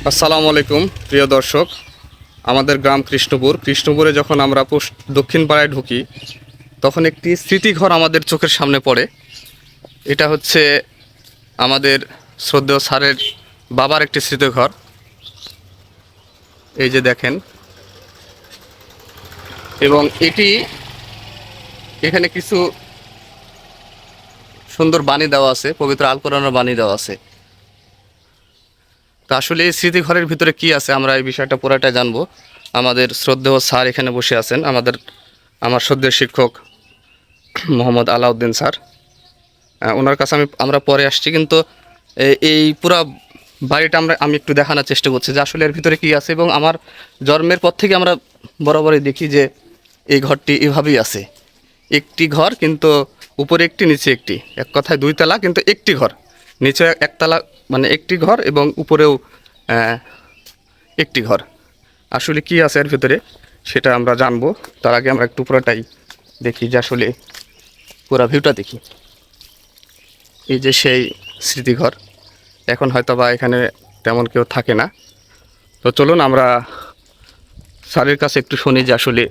আসসালামু আলাইকুম প্রিয় দর্শক। আমাদের গ্রাম কৃষ্ণপুরে যখন আমরা দক্ষিণ পাড়ায় ঢুকি তখন একটি স্মৃতিঘর আমাদের চোখের সামনে পড়ে। এটা হচ্ছে আমাদের শ্রদ্ধেয় স্যারের বাবার একটি স্মৃতিঘর। এই যে দেখেন, এবং এখানে কিছু সুন্দর বাণী দেওয়া আছে, পবিত্র আল কোরআনের বাণী দেওয়া আছে। তো আসলে এই স্মৃতিঘরের ভিতরে কি আছে আমরা এই বিষয়টা পুরোটা জানবো। আমাদের শ্রদ্ধেয় স্যার এখানে বসে আছেন, আমার শ্রদ্ধেয় শিক্ষক মোহাম্মদ আলাউদ্দিন স্যার। ওনার কাছে আমরা পরে আসছি, কিন্তু এই পুরা বাড়িটা আমি একটু দেখানোর চেষ্টা করছি যে আসলে এর ভিতরে কি আছে। এবং আমার জন্মের পর থেকে আমরা বরাবরই দেখি যে এই ঘরটি এভাবেই আছে, একটি ঘর, কিন্তু উপরে একটি নিচে একটি, এক কথায় দুই তলা কিন্তু একটি ঘর, নিচে একতলা, মানে একটি ঘর এবং উপরেও একটি ঘর। আসলে কি আছে এর ভিতরে সেটা আমরা জানবো। তার আগে আমরা একটু পুরোটাই দেখি যে আসলে পুরা ভিউটা দেখি। এই যে সেই স্মৃতিঘর, এখন হয়তো বা এখানে তেমন কেউ থাকে না। তো চলুন আমরা স্যারের কাছে একটু শুনি যে আসলে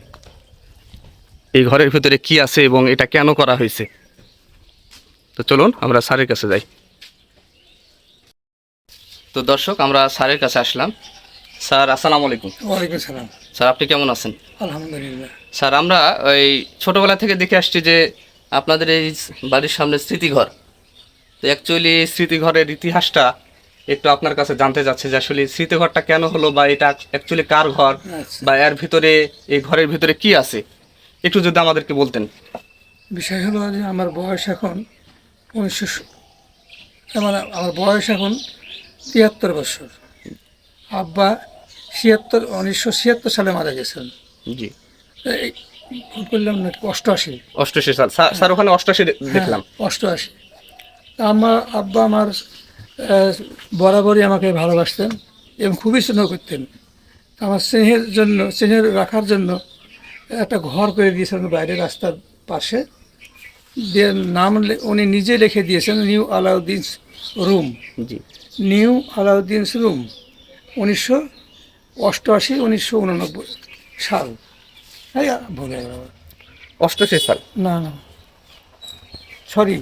এই ঘরের ভিতরে কি আছে এবং এটা কেন করা হয়েছে। তো চলুন আমরা স্যারের কাছে যাই। তো দর্শক, আমরা স্যারের কাছে আসলাম। স্যার আসসালামু আলাইকুম। ওয়ালাইকুম সালাম। স্যার আপনি কেমন আছেন? আলহামদুলিল্লাহ। স্যার আমরা ওই ছোটোবেলা থেকে দেখে আসছি যে আপনাদের এই বাড়ির সামনে স্মৃতিঘর। তো অ্যাকচুয়ালি স্মৃতিঘরের ইতিহাসটা একটু আপনার কাছে জানতে চাচ্ছি যে আসলে স্মৃতিঘরটা কেন হলো, বা এটা অ্যাকচুয়ালি কার ঘর, আচ্ছা, বা এর ভিতরে, এই ঘরের ভিতরে কি আছে, একটু যদি আমাদেরকে বলতেন। বিষয় হলো যে আমার বয়স এখন 1900, আমার বয়স এখন 73 বছর। আব্বা 1976 সালে মারা গেছেন। জি, এই ভুল করলাম না, 88। 88 সাল। স্যার ওখানে 88 দেখলাম। 88। আব্বা আমার বরাবরই আমাকে ভালোবাসতেন এবং খুবই স্নেহ করতেন। আমার স্নেহের রাখার জন্য একটা ঘর করে দিয়েছিলেন বাইরে রাস্তার পাশে, দিয়ে উনি নিজে লিখে দিয়েছেন নিউ আলাউদ্দিনস রুম। জি, নিউ আলাউদ্দিনস রুম, 1988 1989 সাল। এই ভুলে গেল। 88 সাল। না না, সরি,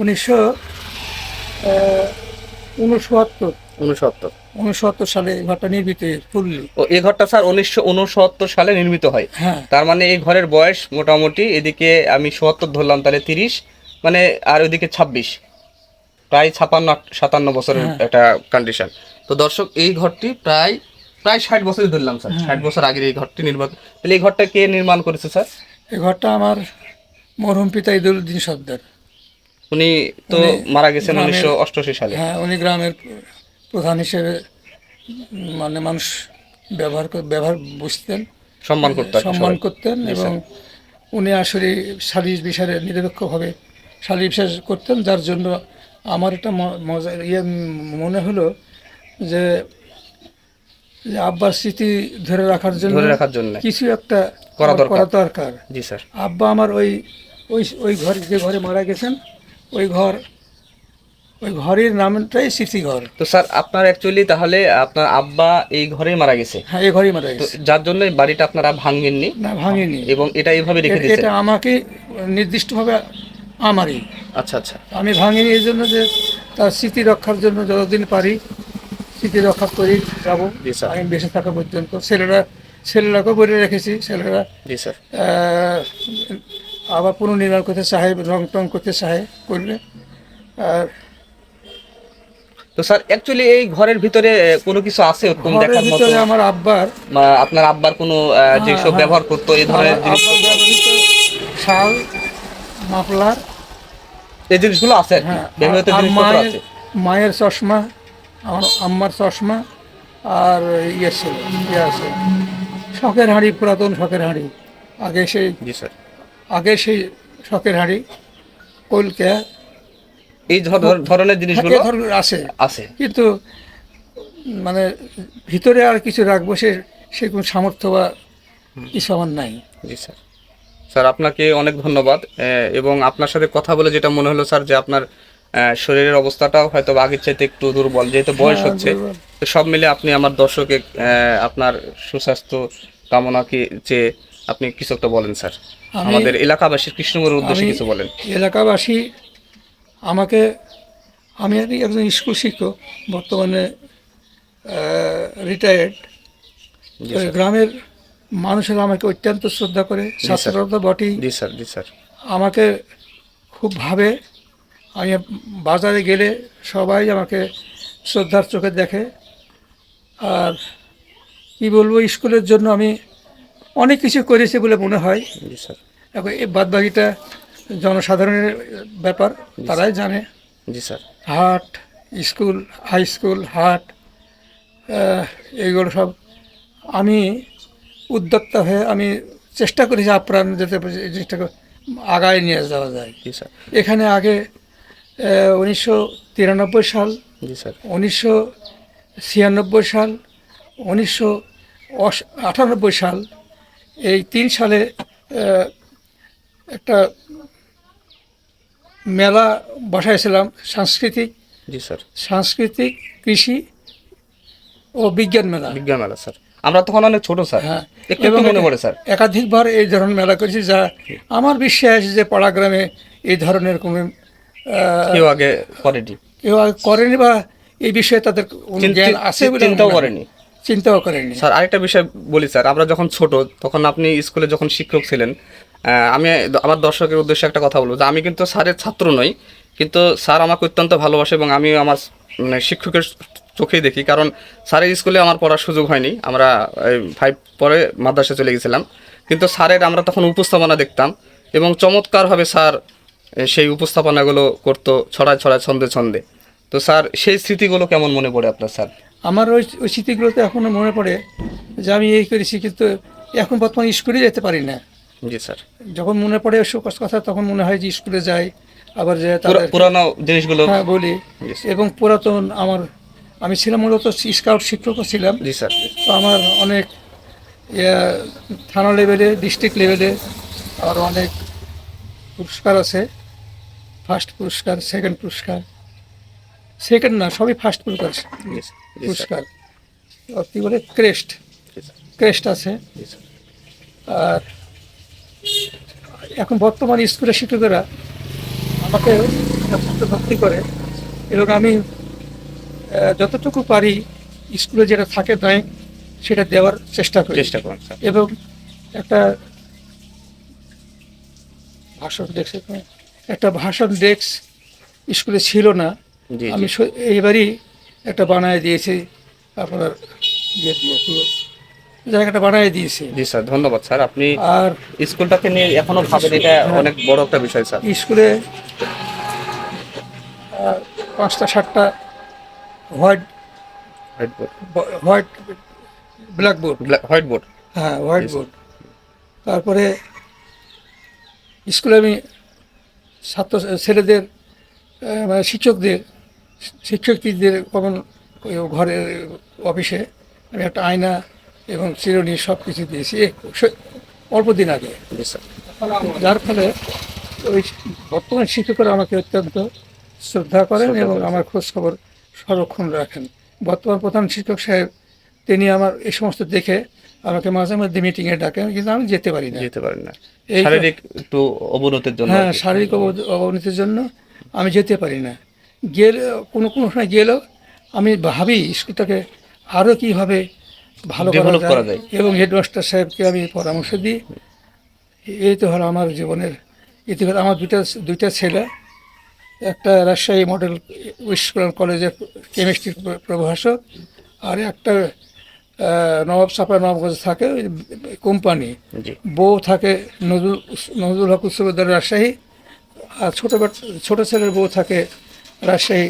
1969 69। 69 সালে এই ঘরটা নির্মিত ফুললি। ও, এই ঘরটা স্যার 1969 সালে নির্মিত হয়। হ্যাঁ, তার মানে এই ঘরের বয়স মোটামুটি, এদিকে আমি ৭৭ ধরলাম, তাহলে 30, মানে আর ওইদিকে 26, প্রায় 56-57 বছরের হ্যাঁ। একটা কন্ডিশন। তো দর্শক, এই ঘরটি প্রায় প্রায় 60 বছরই ধরলাম স্যার, হ্যাঁ। 60 বছর আগের এই ঘরটি নির্মাণ। তাহলে এই ঘরটা কে নির্মাণ করেছে স্যার? এই ঘরটা আমার মরহুম পিতা ঈদুল উদ্দিন সর্দার। উনি তো উনি মারা গেছেন গ্রামের- 1988 সালে। হ্যাঁ, উনি গ্রামের প্রধান হিসেবে মানে মানুষ ব্যবহার বুঝতেন, সম্মান করতে আর কি সম্মান সবাই। করতেন, জি, এবং স্যার। উনি আসলে সালিশ বিচারে নিরপেক্ষভাবে সালিশ বিচার করতেন, যার জন্য আমার একটা মজা মনে হলো যে যে আব্বার স্মৃতি ধরে রাখার জন্য কিছু একটা করা করা দরকার। দরকার। জি স্যার। আব্বা আমার ওই ওই ওই ঘর, যে ঘরে মারা গেছেন, ওই ঘরের নামটাই স্মৃতিঘর। তো স্যার আপনার অ্যাকচুয়ালি তাহলে আপনার আব্বা এই ঘরেই মারা গেছে, হ্যাঁ, এই ঘরেই মারা তো গেছে। যার জন্য এই বাড়িটা আপনারা ভাঙেননি না, ভাঙিনি। এবং এটা এইভাবে রেখে দিয়েছেন। এটা আমাকে নির্দিষ্টভাবে আমারই, আচ্ছা আচ্ছা। আমি ভাঙিনি এই জন্য যে তার স্মৃতি রক্ষার জন্য যতদিন পারি স্মৃতি রক্ষা করে যাবো, জি স্যার। আমি বেঁচে থাকা পর্যন্ত। ছেলেরাকেও বলে রেখেছি, ছেলেরা জি স্যার। আবার পুনর্নির্মাণ করতে চায়, রং টং করতে চায়, করবে। আর তো স্যার অ্যাকচুয়ালি এই ঘরের ভিতরে কোনো কিছু আছে ওরকম ঘরের দেখার মতো? ভিতরে আমার আব্বার, আপনার আব্বার কোনো যেসব হ্যাঁ, ব্যবহার করতো এই ধরনের আমার জিনিস, আব্বার ব্যবহৃত শাল, মাফলার, এই জিনিসগুলো আছে আর কি, হ্যাঁ, ব্যবহৃত আর জিনিসপত্র আছে। মায়ের চশমা, আমার আম্মার চশমা, আর ইয়ে আছে শখের হাঁড়ি, পুরাতন শখের হাঁড়ি, আগে সেই জি স্যার। শখের হাঁড়ি, কলকা, এই ধরনের জিনিসগুলো এ ধরনের আছে। আছে। কিন্তু মানে ভিতরে আর কিছু রাখবো সেরকম সামর্থ্য বা কিছু আমার নাই। জি স্যার। স্যার আপনাকে অনেক ধন্যবাদ, এবং আপনার সাথে কথা বলে যেটা মনে হলো স্যার যে আপনার শরীরের অবস্থাটাও হয়তো বা আগের চাইতে একটু দুর্বল, যেহেতু বয়স হ্যাঁ, হচ্ছে। দুর্বল। তো সব মিলে আপনি আমার দর্শকে আপনার সুস্বাস্থ্য কামনাকে চেয়ে আপনি কিছু একটা বলেন স্যার, আমি আমাদের এলাকাবাসীর কৃষ্ণগরের উদ্দেশ্যে আমি কিছু বলেন। এলাকাবাসী আমাকে, আমি একজন স্কুল শিক্ষক, বর্তমানে রিটায়ার্ড। জি স্যার। গ্রামের মানুষেরা আমাকে অত্যন্ত শ্রদ্ধা করে, স্যার। ছাত্ররা বটেই জি স্যার, জি স্যার। আমাকে খুব ভাবে। আমি বাজারে গেলে সবাই আমাকে শ্রদ্ধার চোখে দেখে। আর কি বলবো, স্কুলের জন্য আমি অনেক কিছু করেছি বলে মনে হয়। জি স্যার। এখন এই বাদবাকিটা জনসাধারণের ব্যাপার, তারাই জানে। জি স্যার। হাট, স্কুল, হাই স্কুল, হাট, এইগুলো সব আমি উদ্যোক্তা হয়ে আমি চেষ্টা করেছি আপ্রাণ যাতে এই জিনিসটাকে আগায় নিয়ে যাওয়া যায়। জি স্যার। এখানে আগে 1993 সাল, জি স্যার। 1996 সাল, 1998 সাল, এই 3 সালে একটা মেলা বসাইছিলাম, জি স্যার। সাংস্কৃতিক, কৃষি ও বিজ্ঞান মেলা। বিজ্ঞান মেলা স্যার, আমরা তখন অনেক ছোট স্যার, হ্যাঁ, একটু একটু মনে পড়ে স্যার। একাধিকবার এই ধরনের মেলা করেছি, যা আমার বিশ্বাস যে পাড়া গ্রামে এই ধরনের কোনো কেউ আগে করেনি, কেউ আগে করেনি বা এই বিষয়ে তাদের কোনো জ্ঞান আছে বলে আমার চিন্তাও মনে হয়। করেনি। চিন্তাও করেনি। স্যার আরেকটা বিষয় বলি স্যার, আমরা যখন ছোট তখন আপনি স্কুলে যখন শিক্ষক ছিলেন, আমি আমার দর্শকের উদ্দেশ্যে একটা কথা বলবো যে আমি কিন্তু স্যারের ছাত্র নই, কিন্তু স্যার আমাকে অত্যন্ত ভালোবাসে এবং আমি আমার মানে শিক্ষকের চোখেই দেখি। কারণ স্যারের স্কুলে আমার পড়ার সুযোগ হয়নি, আমরা 5 পরে মাদ্রাসা চলে গেছিলাম, কিন্তু স্যারের আমরা তখন উপস্থাপনা দেখতাম এবং চমৎকারভাবে স্যার সেই উপস্থাপনাগুলো করতো ছড়ায় ছড়ায় ছন্দে ছন্দে। তো স্যার সেই স্মৃতিগুলো কেমন মনে পড়ে আপনার স্যার? আমার ওই স্মৃতিগুলোতে এখনো মনে পড়ে যে আমি এই করেছি, কিন্তু এখন বর্তমানে স্কুলে যেতে পারি না। জি স্যার। যখন মনে পড়ে ওসব কথা তখন মনে হয় যে স্কুলে যাই, আবার যে তাদের পুরানো জিনিসগুলো। হ্যাঁ বলি। জি এবং পুরাতন আমি ছিলাম মূলত স্কাউট শিক্ষকও ছিলাম। জি স্যার। তো আমার অনেক থানা লেভেলে, ডিস্ট্রিক্ট লেভেলে আর অনেক পুরস্কার আছে। ফার্স্ট পুরস্কার, সেকেন্ড পুরস্কার, সেকেন্ড না সবই ফার্স্ট পুরস্কার। জি স্যার। জি স্যার। পুরস্কার কী বলে, ক্রেস্ট, জি স্যার। ক্রেস্ট আছে। জি স্যার। আর এখন বর্তমান স্কুলের শিক্ষকেরা আমাকে ভক্তি করে এবং আমি যতটুকু পারি স্কুলে যেটা থাকে নয় সেটা দেওয়ার চেষ্টা করি। চেষ্টা করুন স্যার। এবং একটা ভাষণ ডেস্ক স্কুলে ছিল না, জি আমি জি। এইবারই একটা বানায় দিয়েছি। আপনার জায়গাটা বানায় দিয়েছি। জি স্যার, ধন্যবাদ স্যার। আপনি আর স্কুলটাকে নিয়ে এখনো ভাবেন, এটা অনেক বড় একটা বিষয় স্যার। স্কুলে 5টা 7টা white white board. White blackboard, white board. হ্যাঁ হোয়াইট Yes, বোর্ড। তারপরে স্কুলে আমি ছেলেদের মানে শিক্ষকদের কখন ঘরের অফিসে আমি একটা আয়না এবং চিরুনি সব কিছু দিয়েছি অল্প দিন আগে। জি স্যার। যার ফলে ওই বর্তমান শিক্ষকরা আমাকে অত্যন্ত শ্রদ্ধা করেন শ্রদ্ধা এবং করেন। আমার খোঁজ খবর সংরক্ষণ রাখেন। বর্তমান প্রধান শিক্ষক সাহেব, তিনি আমার এই সমস্ত দেখে আমাকে মাঝে মধ্যে মিটিংয়ে ডাকেন, কিন্তু আমি যেতে পারি না। যেতে পারেন না, এই তো- শারীরিক একটু অবনতির জন্য। হ্যাঁ, আর কি। শারীরিক অবনতির জন্য আমি যেতে পারি না। গেলে কোনো সময় গেলেও আমি ভাবি স্কুলটাকে আরও কীভাবে ভালো Develop করা যায়। এবং হেডমাস্টার সাহেবকে আমি পরামর্শ দিই। এই তো হলো আমার জীবনের ইতিহাস। আমার দুইটা ছেলে, একটা রাজশাহী মডেল স্কুল অ্যান্ড কলেজের কেমিস্ট্রির প্রভাষক, আর একটা নবাবগঞ্জ থাকে ওই কোম্পানি। জি। বউ থাকে নজরুল হক উচ্চ বিদ্যালয় রাজশাহী, আর ছোট ছেলের বউ থাকে রাজশাহী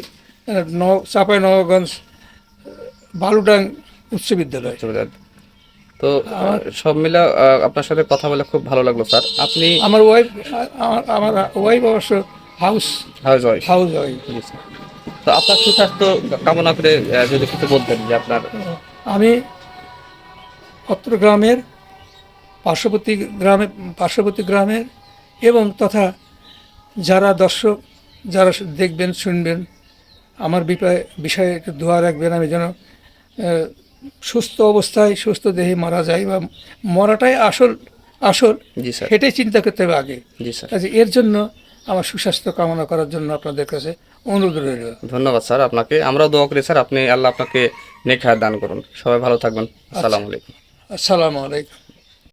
নবাবগঞ্জ বালুডাং উচ্চ বিদ্যালয়। তো সব মিলে আপনার সাথে কথা বলে খুব ভালো লাগলো স্যার। আপনি আমার ওয়াইফ অবশ্য হাউস হাউস ওয়াইফ। ওয়াইফ। জি স্যার। তো আপনার সুস্বাস্থ্য কামনা করে যদি কিছু বলতেন যে আপনার। আমি অত্র গ্রামের পার্শ্ববর্তী গ্রামের এবং তথা যারা দর্শক যারা দেখবেন শুনবেন আমার বিষয়ে একটু দোয়া রাখবেন, আমি যেন সুস্থ অবস্থায় সুস্থ দেহে মারা যায়, বা মরাটাই আসল আসল জি স্যার। সেটাই চিন্তা করতে হবে আগে। জি স্যার। কাজে এর জন্য আমার সুস্বাস্থ্য কামনা করার জন্য আপনাদের কাছে অনুরোধ রইল। ধন্যবাদ স্যার আপনাকে। আমরাও দোয়া করি স্যার, আপনি আল্লাহ আপনাকে নেক হায়াত দান করুন। সবাই ভালো থাকবেন। আসসালামু আলাইকুম। আসসালামু আলাইকুম।